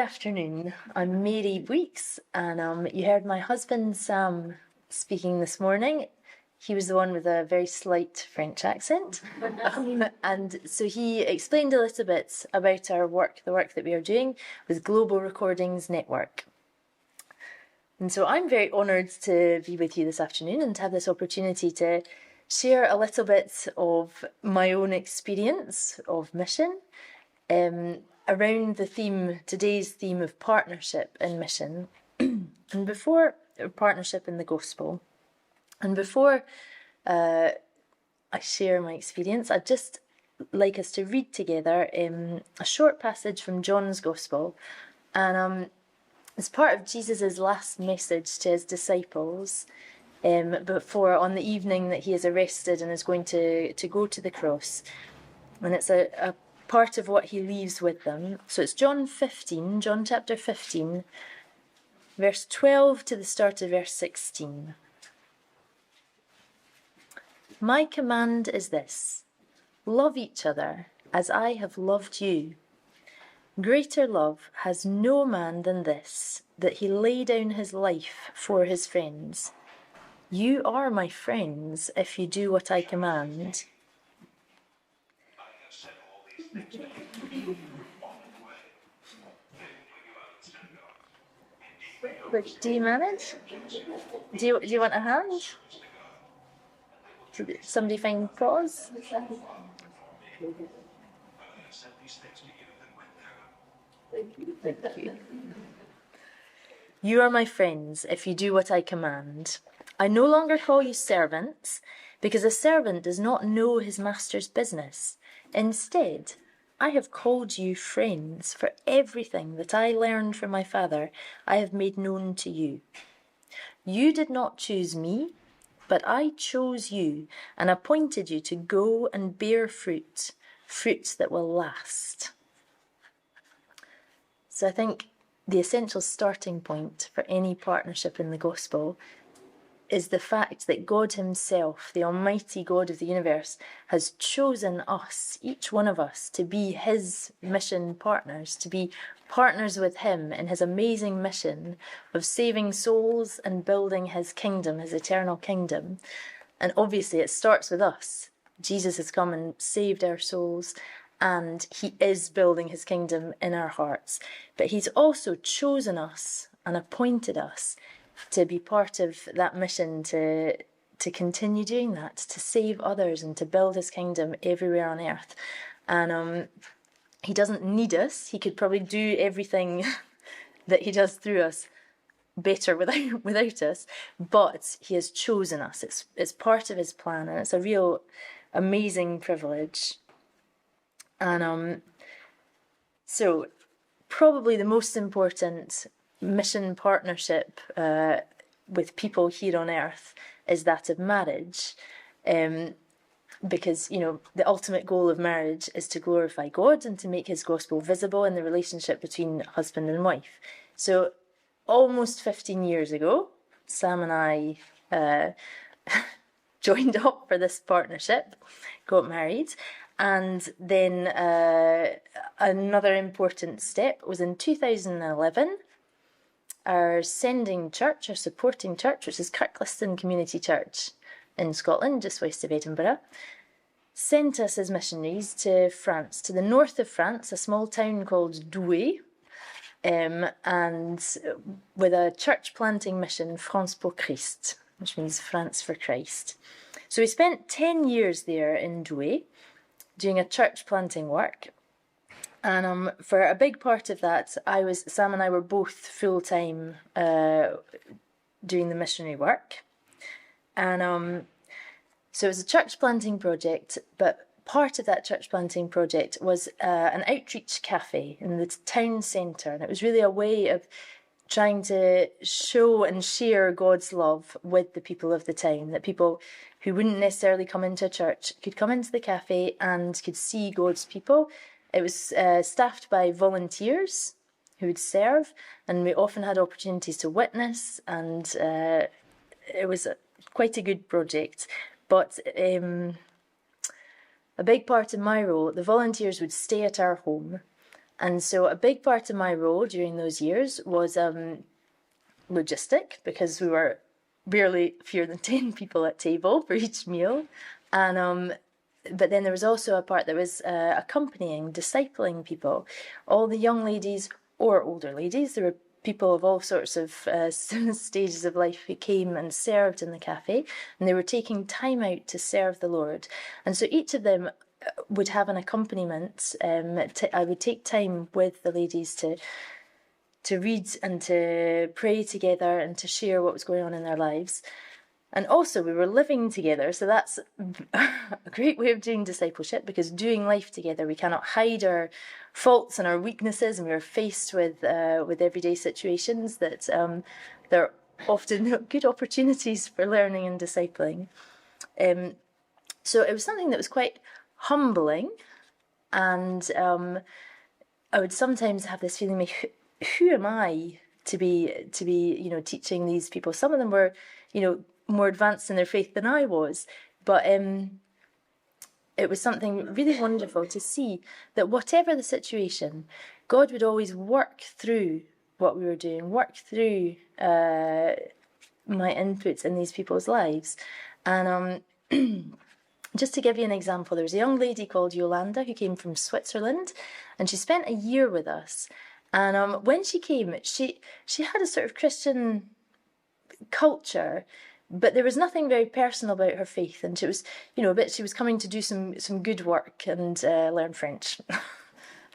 afternoon. I'm Mary Bouix, and you heard my husband Sam speaking this morning. He was the one with a very slight French accent. And so he explained a little bit about our work, the work that we are doing with Global Recordings Network. And so I'm very honoured to be with you this afternoon and to have this opportunity to share a little bit of my own experience of mission around the theme, today's theme of partnership in mission, and before partnership in the gospel. And before I share my experience, I'd just like us to read together a short passage from John's Gospel, and it's part of Jesus' last message to his disciples before, on the evening that he is arrested and is going to go to the cross. And it's a part of what he leaves with them. So it's John chapter 15, verse 12 to the start of verse 16. My command is this: love each other as I have loved you. Greater love has no man than this, that he lay down his life for his friends. You are my friends if you do what I command. But do you manage? Do you want a hand? Did somebody find pause? Thank you. You are my friends if you do what I command. I no longer call you servants, because a servant does not know his master's business. Instead, I have called you friends, for everything that I learned from my Father I have made known to you. You did not choose me, but I chose you and appointed you to go and bear fruit that will last. So I think the essential starting point for any partnership in the gospel is the fact that God himself, the almighty God of the universe, has chosen us, each one of us, to be his mission partners, to be partners with him in his amazing mission of saving souls and building his kingdom, his eternal kingdom. And obviously it starts with us. Jesus has come and saved our souls, and he is building his kingdom in our hearts. But he's also chosen us and appointed us to be part of that mission, to continue doing that, to save others and to build his kingdom everywhere on earth. And he doesn't need us. He could probably do everything that he does through us better without us, but he has chosen us. It's part of his plan, and it's a real amazing privilege. And so probably the most important mission partnership with people here on earth is that of marriage, because the ultimate goal of marriage is to glorify God and to make his gospel visible in the relationship between husband and wife. So almost 15 years ago, Sam and I joined up for this partnership, got married. And then another important step was in 2011, our sending church, our supporting church, which is Kirkliston Community Church in Scotland, just west of Edinburgh, sent us as missionaries to France, to the north of France, a small town called Douai, and with a church planting mission, France pour Christ, which means France for Christ. So we spent 10 years there in Douai, doing a church planting work. And for a big part of that, Sam and I were both full-time doing the missionary work. And so it was a church planting project, but part of that church planting project was an outreach cafe in the town centre. And it was really a way of trying to show and share God's love with the people of the town, that people who wouldn't necessarily come into a church could come into the cafe and could see God's people. It was staffed by volunteers who would serve, and we often had opportunities to witness, and it was quite a good project. But a big part of my role, the volunteers would stay at our home And so a big part of my role during those years was logistic, because we were barely fewer than 10 people at table for each meal. And but then there was also a part that was accompanying, discipling people, all the young ladies or older ladies. There were people of all sorts of stages of life who came and served in the cafe, and they were taking time out to serve the Lord. And so each of them would have an accompaniment. I would take time with the ladies to read and to pray together and to share what was going on in their lives. And also we were living together, so that's a great way of doing discipleship, because doing life together, we cannot hide our faults and our weaknesses, and we were faced with everyday situations that there are often good opportunities for learning and discipling. So it was something that was quite humbling, and I would sometimes have this feeling, who am I to be teaching these people? Some of them were more advanced in their faith than I was, but it was something really wonderful to see that whatever the situation, God would always work through what we were doing, work through my inputs in these people's lives. And just to give you an example, there was a young lady called Yolanda who came from Switzerland, and she spent a year with us. And when she came, she had a sort of Christian culture, but there was nothing very personal about her faith. And she was, she was coming to do some good work and learn French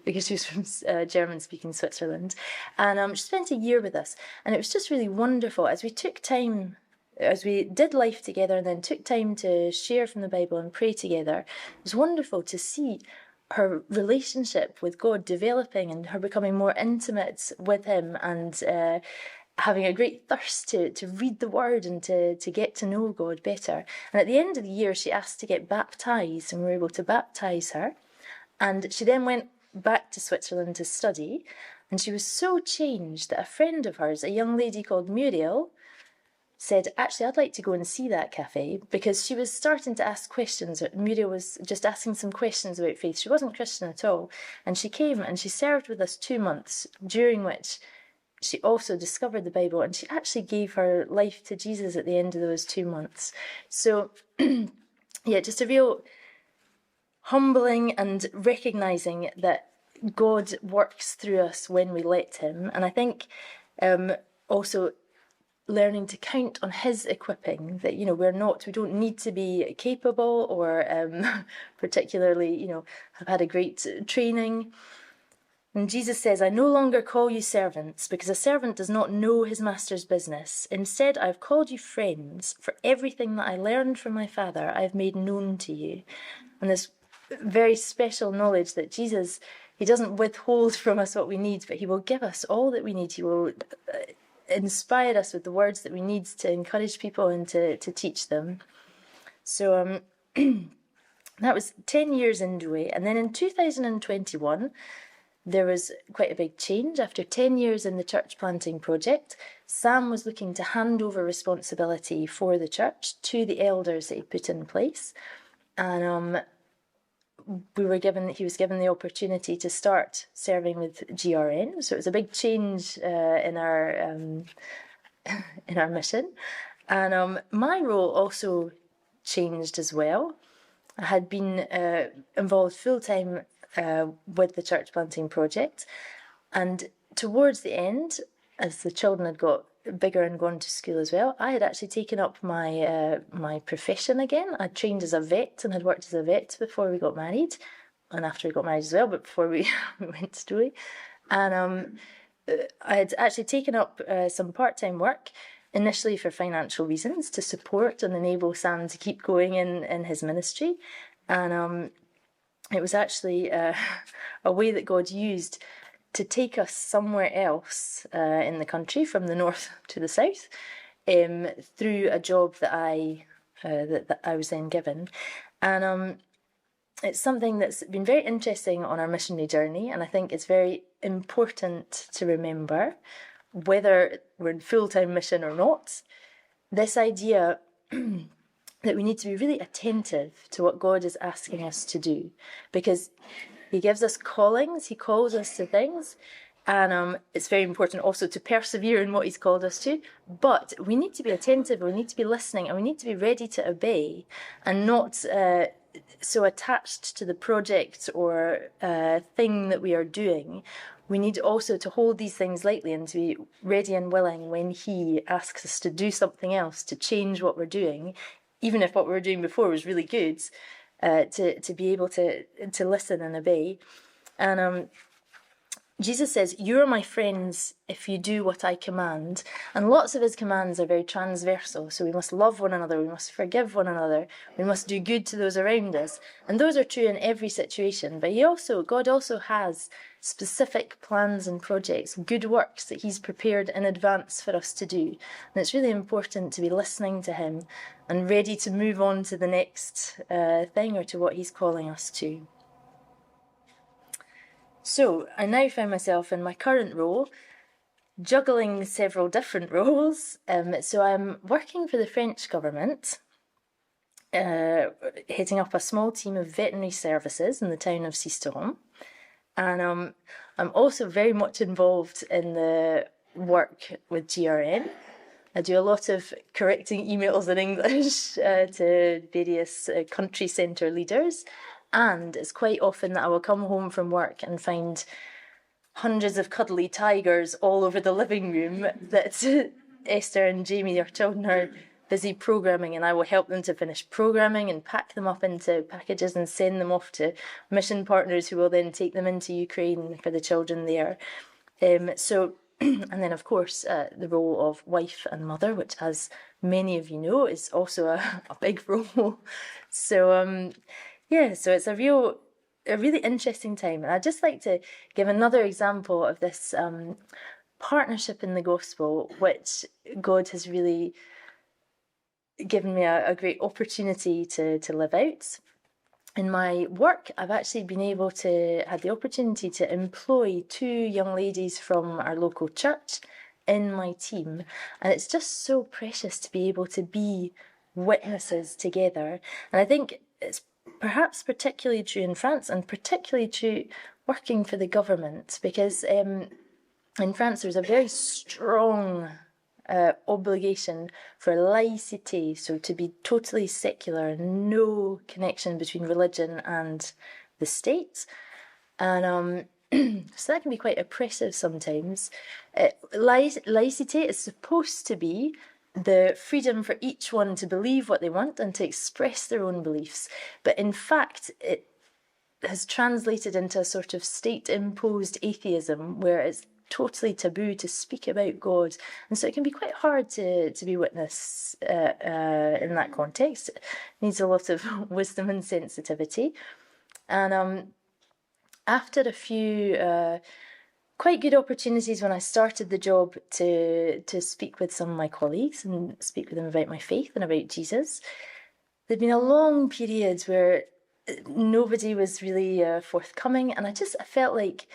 because she was from German-speaking Switzerland. And she spent a year with us, and it was just really wonderful as we took time, as we did life together and then took time to share from the Bible and pray together. It was wonderful to see her relationship with God developing and her becoming more intimate with him, and having a great thirst to read the word and to get to know God better. And at the end of the year, she asked to get baptised, and we were able to baptise her. And she then went back to Switzerland to study, and she was so changed that a friend of hers, a young lady called Muriel, said, actually, I'd like to go and see that cafe, because she was starting to ask questions. Muriel was just asking some questions about faith. She wasn't Christian at all. And she came and she served with us 2 months, during which she also discovered the Bible, and she actually gave her life to Jesus at the end of those 2 months. So, yeah, just a real humbling and recognising that God works through us when we let him. And I think also learning to count on his equipping, that we don't need to be capable or particularly have had a great training. And Jesus says, I no longer call you servants, because a servant does not know his master's business. Instead, I've called you friends, for everything that I learned from my Father I have made known to you. And this very special knowledge that Jesus, he doesn't withhold from us what we need, but he will give us all that we need. He will inspire us with the words that we need to encourage people and to teach them. So that was 10 years into it. And then in 2021, there was quite a big change. After 10 years in the church planting project, Sam was looking to hand over responsibility for the church to the elders that he put in place. And he was given the opportunity to start serving with GRN. So it was a big change in our mission. And my role also changed as well. I had been involved full-time with the church planting project, and towards the end, as the children had got bigger and gone to school as well, I had actually taken up my profession again. I trained as a vet and had worked as a vet before we got married, and after we got married as well, but before we went to Dewey. And I had actually taken up some part-time work, initially for financial reasons, to support and enable Sam to keep going in his ministry. And it was actually a way that God used to take us somewhere else in the country, from the north to the south, through a job that I was then given. And it's something that's been very interesting on our missionary journey, and I think it's very important to remember, whether we're in full-time mission or not, this idea that we need to be really attentive to what God is asking us to do, because He gives us callings. He calls us to things. And it's very important also to persevere in what he's called us to. But we need to be attentive, we need to be listening, and we need to be ready to obey and not so attached to the project or thing that we are doing. We need also to hold these things lightly and to be ready and willing when he asks us to do something else, to change what we're doing, even if what we were doing before was really good, to be able to listen and obey. And Jesus says, "You are my friends if you do what I command." And lots of his commands are very transversal. So we must love one another, we must forgive one another, we must do good to those around us. And those are true in every situation. But God also has specific plans and projects, good works that he's prepared in advance for us to do. And it's really important to be listening to him and ready to move on to the next thing or to what he's calling us to. So I now find myself in my current role, juggling several different roles. So I'm working for the French government, heading up a small team of veterinary services in the town of Sisteron. And I'm also very much involved in the work with GRN. I do a lot of correcting emails in English to various country centre leaders. And it's quite often that I will come home from work and find hundreds of cuddly tigers all over the living room that Esther and Jamie, our children, are busy programming, and I will help them to finish programming and pack them up into packages and send them off to mission partners who will then take them into Ukraine for the children there. And then, of course, the role of wife and mother, which, as many of you know, is also a big role. So it's a really interesting time. And I'd just like to give another example of this partnership in the gospel, which God has really given me a great opportunity to live out. In my work, I've actually had the opportunity to employ 2 young ladies from our local church in my team. And it's just so precious to be able to be witnesses together. And I think it's perhaps particularly true in France, and particularly true working for the government, because in France there's a very strong obligation for laïcité, so to be totally secular, no connection between religion and the state. And so that can be quite oppressive sometimes. Laïcité is supposed to be the freedom for each one to believe what they want and to express their own beliefs. But in fact, it has translated into a sort of state-imposed atheism where it's totally taboo to speak about God. And so it can be quite hard to be witness in that context. It needs a lot of wisdom and sensitivity. And after a few quite good opportunities when I started the job to speak with some of my colleagues and speak with them about my faith and about Jesus, there'd been a long period where nobody was really forthcoming, and I felt like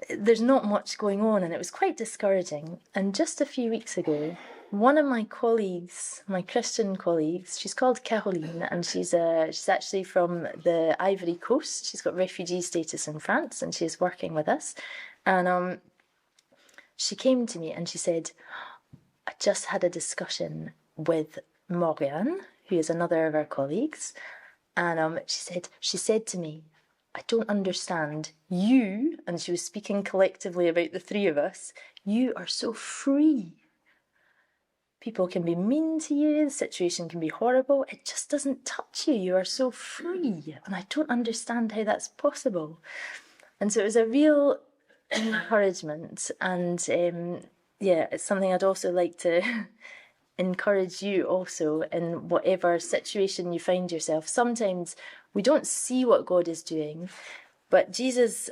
there's not much going on, and it was quite discouraging. And just a few weeks ago, one of my colleagues, my Christian colleagues, she's called Caroline, and she's actually from the Ivory Coast. She's got refugee status in France, and she's working with us. And she came to me and she said, "I just had a discussion with Morgan, who is another of our colleagues, and she said to me, I don't understand. You," and she was speaking collectively about the 3 of us, "you are so free. People can be mean to you, the situation can be horrible, it just doesn't touch you. You are so free. And I don't understand how that's possible." And so it was a real encouragement. And it's something I'd also like to encourage you also in whatever situation you find yourself. Sometimes we don't see what God is doing, but Jesus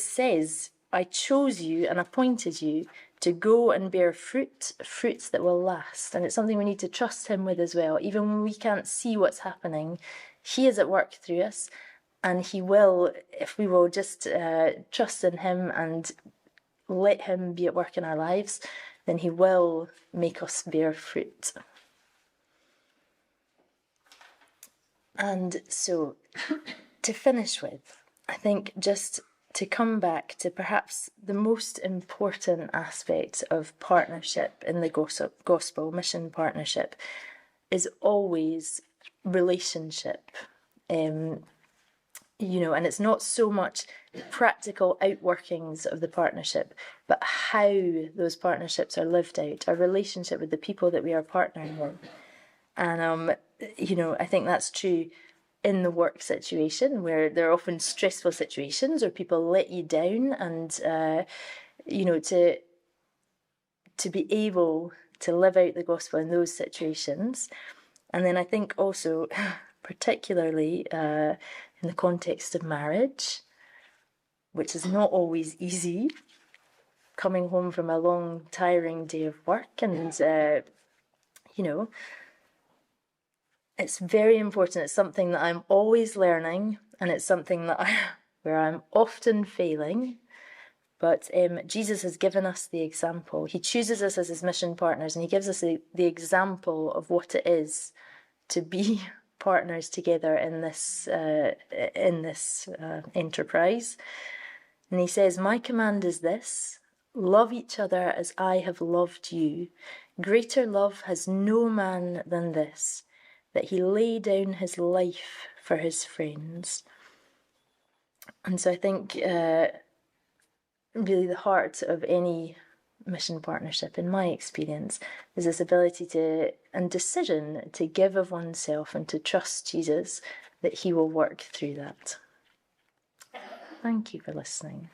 says, "I chose you and appointed you to go and bear fruits that will last." And it's something we need to trust him with as well. Even when we can't see what's happening, he is at work through us, and he will, if we will just trust in him and let him be at work in our lives, then he will make us bear fruit. And so to finish with, I think just to come back to perhaps the most important aspect of partnership in the gospel mission partnership is always relationship. And it's not so much practical outworkings of the partnership, but how those partnerships are lived out, our relationship with the people that we are partnering with. And, I think that's true in the work situation, where there are often stressful situations or people let you down, and, to be able to live out the gospel in those situations. And then I think also, particularly in the context of marriage, which is not always easy, coming home from a long, tiring day of work, and, it's very important. It's something that I'm always learning, and it's something that where I'm often failing. But Jesus has given us the example. He chooses us as his mission partners, and he gives us the example of what it is to be partners together in this enterprise. And he says, "My command is this: love each other as I have loved you. Greater love has no man than this, that he lay down his life for his friends." And so I think really the heart of any mission partnership, in my experience, is this ability and decision to give of oneself and to trust Jesus that he will work through that. Thank you for listening.